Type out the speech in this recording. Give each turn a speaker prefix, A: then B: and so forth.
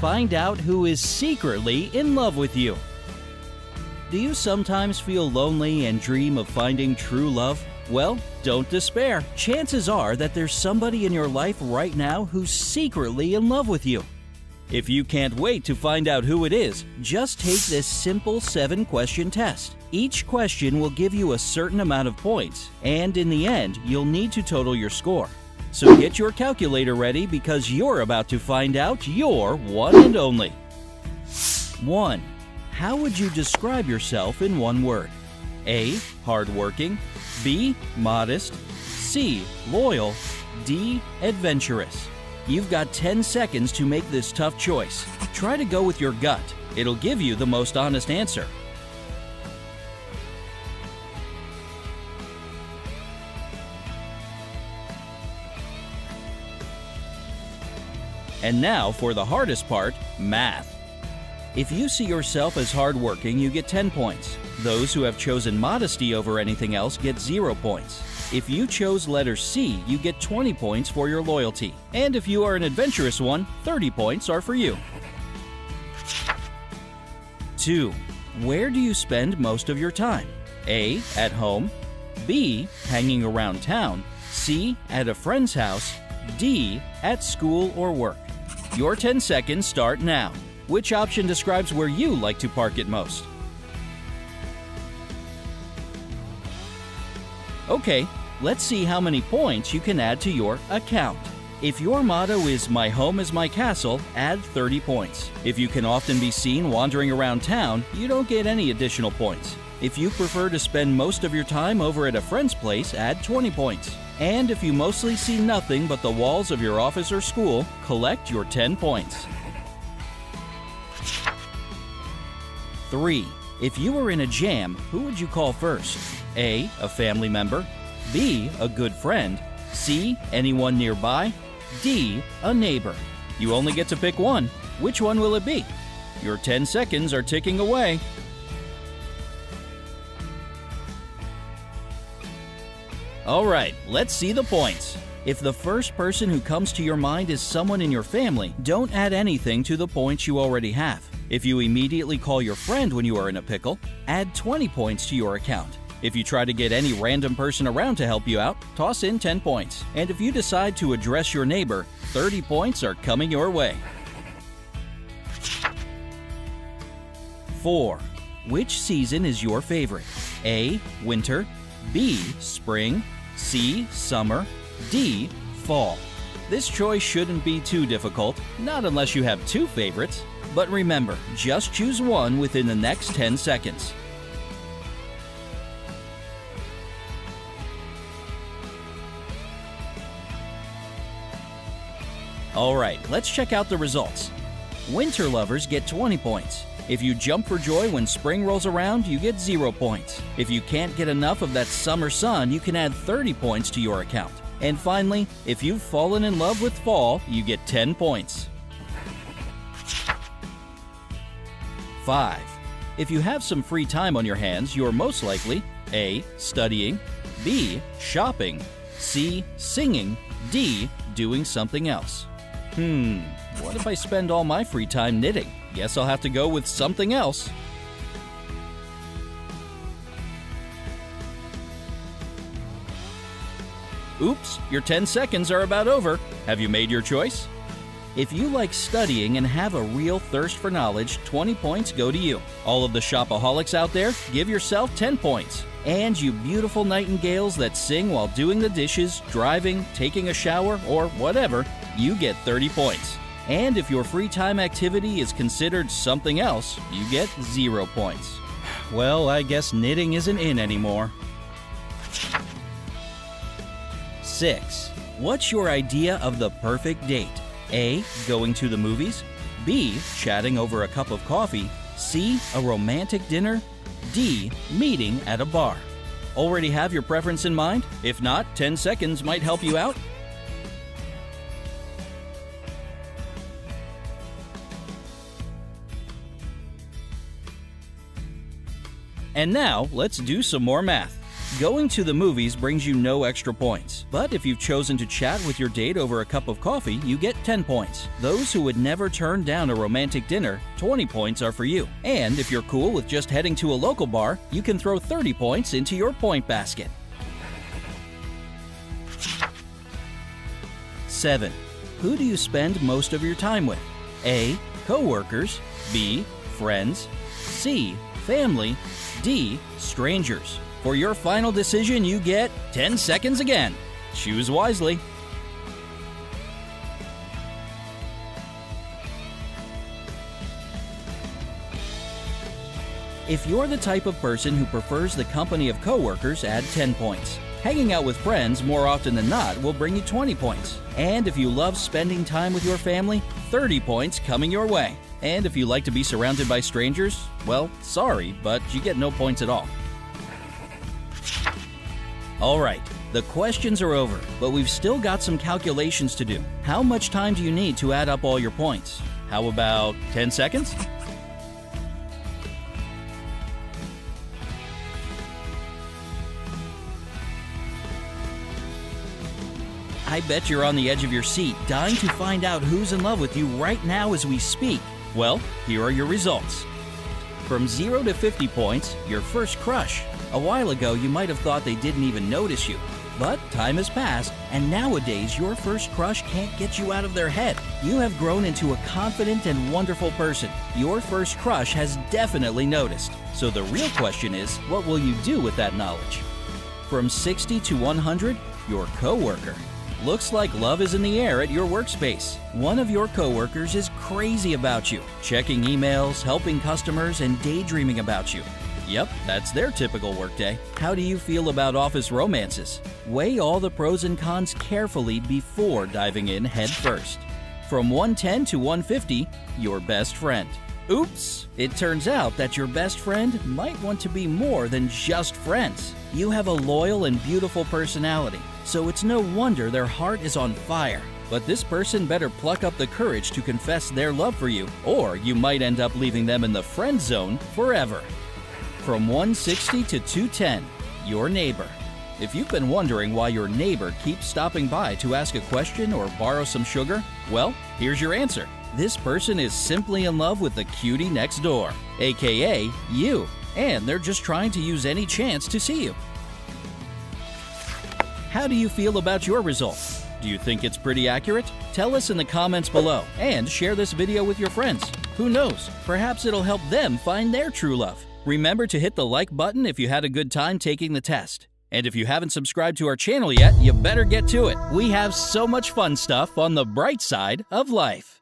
A: Find out who is secretly in love with you. Do you sometimes feel lonely and dream of finding true love? Well, don't despair. Chances are that there's somebody in your life right now who's secretly in love with you. If you can't wait to find out who it is, just take this simple 7-question test. Each question will give you a certain amount of points, and in the end, you'll need to total your score. So get your calculator ready because you're about to find out your one and only. 1. How would you describe yourself in one word? A. Hardworking. B. Modest. C. Loyal. D. Adventurous. You've got 10 seconds to make this tough choice. Try to go with your gut. It'll give you the most honest answer. And now for the hardest part, math. If you see yourself as hardworking, you get 10 points. Those who have chosen modesty over anything else get 0 points. If you chose letter C, you get 20 points for your loyalty. And if you are an adventurous one, 30 points are for you. 2. Where do you spend most of your time? A. At home. B. Hanging around town. C. At a friend's house. D. At school or work. Your 10 seconds start now. Which option describes where you like to park it most? Okay, let's see how many points you can add to your account. If your motto is "My home is my castle," add 30 points. If you can often be seen wandering around town, you don't get any additional points. If you prefer to spend most of your time over at a friend's place, add 20 points. And if you mostly see nothing but the walls of your office or school, collect your 10 points. 3. If you were in a jam, who would you call first? A. A family member. B. A good friend. C. Anyone nearby. D. A neighbor. You only get to pick one. Which one will it be? Your 10 seconds are ticking away. Alright, let's see the points. If the first person who comes to your mind is someone in your family, don't add anything to the points you already have. If you immediately call your friend when you are in a pickle, add 20 points to your account. If you try to get any random person around to help you out, toss in 10 points. And if you decide to address your neighbor, 30 points are coming your way. 4. Which season is your favorite? A. Winter. B. Spring. C. Summer. D. Fall. This choice shouldn't be too difficult, not unless you have 2 favorites. But remember, just choose one within the next 10 seconds. Alright, let's check out the results. Winter lovers get 20 points. If you jump for joy when spring rolls around, you get 0 points. If you can't get enough of that summer sun, you can add 30 points to your account. And finally, if you've fallen in love with fall, you get 10 points. 5. If you have some free time on your hands, you're most likely A. Studying. B. Shopping. C. Singing. D. Doing something else. What if I spend all my free time knitting? Guess I'll have to go with something else. Oops, your 10 seconds are about over. Have you made your choice? If you like studying and have a real thirst for knowledge, 20 points go to you. All of the shopaholics out there, give yourself 10 points. And you beautiful nightingales that sing while doing the dishes, driving, taking a shower, or whatever, you get 30 points. And if your free time activity is considered something else, you get 0 points. Well, I guess knitting isn't in anymore. 6. What's your idea of the perfect date? A. Going to the movies. B. Chatting over a cup of coffee. C. A romantic dinner. D. Meeting at a bar. Already have your preference in mind? If not, 10 seconds might help you out. And now, let's do some more math. Going to the movies brings you no extra points, but if you've chosen to chat with your date over a cup of coffee, you get 10 points. Those who would never turn down a romantic dinner, 20 points are for you. And if you're cool with just heading to a local bar, you can throw 30 points into your point basket. 7. Who do you spend most of your time with? A. Coworkers. B. Friends. C. Family. D. Strangers. For your final decision, you get 10 seconds again. Choose wisely. If you're the type of person who prefers the company of coworkers, add 10 points. Hanging out with friends more often than not will bring you 20 points. And if you love spending time with your family, 30 points coming your way. And if you like to be surrounded by strangers, well, sorry, but you get no points at all. Alright, the questions are over, but we've still got some calculations to do. How much time do you need to add up all your points? How about 10 seconds? I bet you're on the edge of your seat, dying to find out who's in love with you right now as we speak. Well, here are your results. From 0 to 50 points, your first crush. A while ago, you might have thought they didn't even notice you. But time has passed, and nowadays your first crush can't get you out of their head. You have grown into a confident and wonderful person. Your first crush has definitely noticed. So the real question is, what will you do with that knowledge? From 60 to 100, your coworker. Looks like love is in the air at your workspace. One of your coworkers is crazy about you, checking emails, helping customers, and daydreaming about you. Yep, that's their typical workday. How do you feel about office romances? Weigh all the pros and cons carefully before diving in head first. From 110 to 150, your best friend. Oops! It turns out that your best friend might want to be more than just friends. You have a loyal and beautiful personality, so it's no wonder their heart is on fire. But this person better pluck up the courage to confess their love for you, or you might end up leaving them in the friend zone forever. From 160 to 210, your neighbor. If you've been wondering why your neighbor keeps stopping by to ask a question or borrow some sugar, well, here's your answer. This person is simply in love with the cutie next door, aka you, and they're just trying to use any chance to see you. How do you feel about your results? Do you think it's pretty accurate? Tell us in the comments below and share this video with your friends. Who knows, perhaps it'll help them find their true love. Remember to hit the like button if you had a good time taking the test. And if you haven't subscribed to our channel yet, you better get to it. We have so much fun stuff on the bright side of life.